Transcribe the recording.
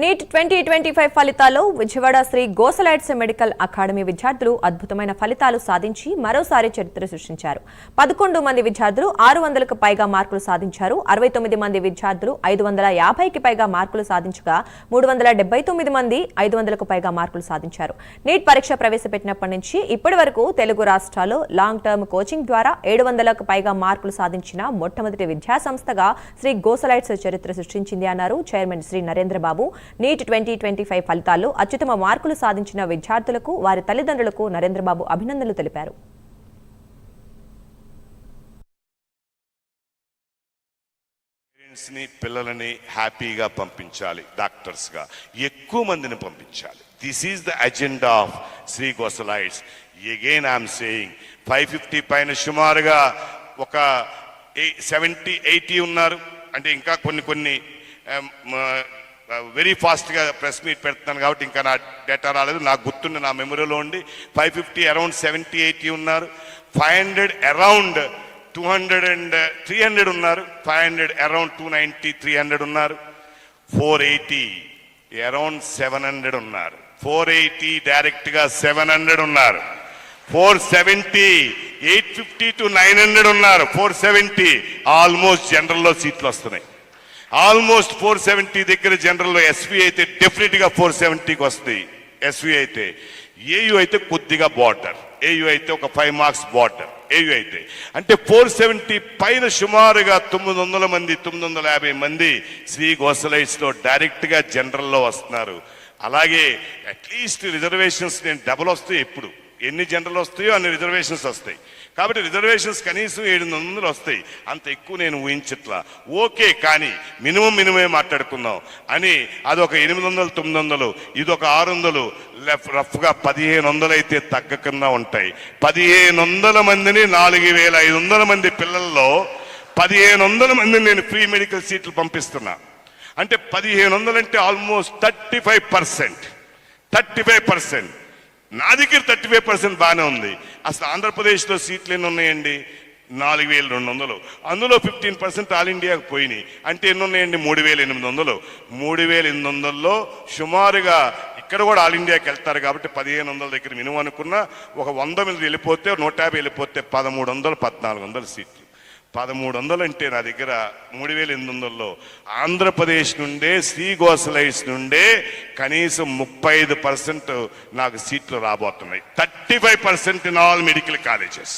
Neat 2025 ఫలితాల్లో Vijayawada Shri గోసలైట్స్ medical academy విద్యార్థులు అద్భుతమైన ఫలితాలు సాధించి మరోసారి చరిత్ర సృష్టించారు. 11 మంది విద్యార్థులు 600కు పైగా మార్కులు సాధించారు. 69 మంది విద్యార్థులు 550కి పైగా మార్కులు సాధించగా 379 మంది 500కు పైగా మార్కులు సాధించారు. నీట్ పరీక్ష ప్రవేశపెట్టినప్పటి నుంచి ఇప్పటి వరకు తెలుగు రాష్ట్రాల్లో లాంగ్ టర్మ్ కోచింగ్ ద్వారా 700కు పైగా మార్కులు సాధించిన మొట్టమొదటి విద్యా సంస్థగా శ్రీ గోసలైట్స్ చరిత్ర సృష్టించింది అన్నారు చైర్మన్ శ్రీ నరేంద్ర బాబు. నీట్ 2025 ఫలితాల్లో అత్యుత్తమ మార్కులు సాధించిన విద్యార్థులకు వారి తల్లిదండ్రులకు నరేంద్రబాబు అభినందనలు తెలిపారు. పిల్లలని హ్యాపీగా పంపించాలి, డాక్టర్స్ గా ఎక్కువ మందిని పంపించాలి. This is the agenda of Shri గోసలైట్స్. అగైన్ ఐఎమ్ సేయింగ్ 550 పైన సుమారుగా ఒక 70-80 ఉన్నారు. అంటే ఇంకా కొన్ని వెరీ ఫాస్ట్గా ప్రెస్ మీట్ పెడుతున్నాను కాబట్టి ఇంకా నా డేటా రాలేదు, నాకు గుర్తుండి నా మెమరీలో ఉండి 550 అరౌండ్ 70-80 ఉన్నారు. 500 అరౌండ్ 200 and 300 ఉన్నారు. 500 అరౌండ్ 290-300 ఉన్నారు. 480 అరౌండ్ 700 ఉన్నారు. 480 డైరెక్ట్గా 700 ఉన్నారు. 470 850 to 900 ఉన్నారు. 470 ఆల్మోస్ట్ జనరల్లో సీట్లు వస్తున్నాయి. ఆల్మోస్ట్ 470 దగ్గర జనరల్లో ఎస్వి అయితే డెఫినెట్గా 470కి వస్తాయి. ఎస్వి అయితే, ఏయు అయితే కొద్దిగా బార్డర్, ఏయు అయితే ఒక 5 మార్క్స్ బార్డర్. ఏయు అయితే అంటే 470 పైన సుమారుగా 900 మంది 950 మంది శ్రీ గోసలైట్స్లో డైరెక్ట్గా జనరల్లో వస్తున్నారు. అలాగే అట్లీస్ట్ రిజర్వేషన్స్ నేను డబుల్ వస్తాయి. ఎప్పుడు ఎన్ని జనరల్ వస్తాయో అన్ని రిజర్వేషన్స్ వస్తాయి. కాబట్టి రిజర్వేషన్స్ కనీసం 700 వస్తాయి. అంత ఎక్కువ నేను ఊహించట్లా. ఓకే, కానీ మినిమమే మాట్లాడుకుందాం అని అదొక 800-900, ఇదొక 600, రఫ్గా 1500 అయితే తగ్గకుండా ఉంటాయి. 1500 మందిని 4500 మంది పిల్లల్లో 1500 మందిని నేను ఫ్రీ మెడికల్ సీట్లు పంపిస్తున్నా. అంటే 1500 అంటే ఆల్మోస్ట్ 35%. నా దగ్గర 35% బాగానే ఉంది. అసలు ఆంధ్రప్రదేశ్లో సీట్లు ఎన్ని ఉన్నాయండి? 4200. అందులో 15% ఆల్ ఇండియాకు పోయినాయి. అంటే ఎన్ని ఉన్నాయండి? 3800. 3800లో సుమారుగా ఇక్కడ కూడా ఆల్ ఇండియాకి వెళ్తారు కాబట్టి 1500 దగ్గర మినిమం అనుకున్నా ఒక 100 మీద వెళ్ళిపోతే 150 వెళ్ళిపోతే 1300-1400 సీట్లు. 1300 అంటే నా దగ్గర 3800లో ఆంధ్రప్రదేశ్ నుండే శ్రీ గోసలైట్స్ నుండే కనీసం 35% నాకు సీట్లు రాబోతున్నాయి. 35% ఇన్ ఆల్ మెడికల్ కాలేజెస్.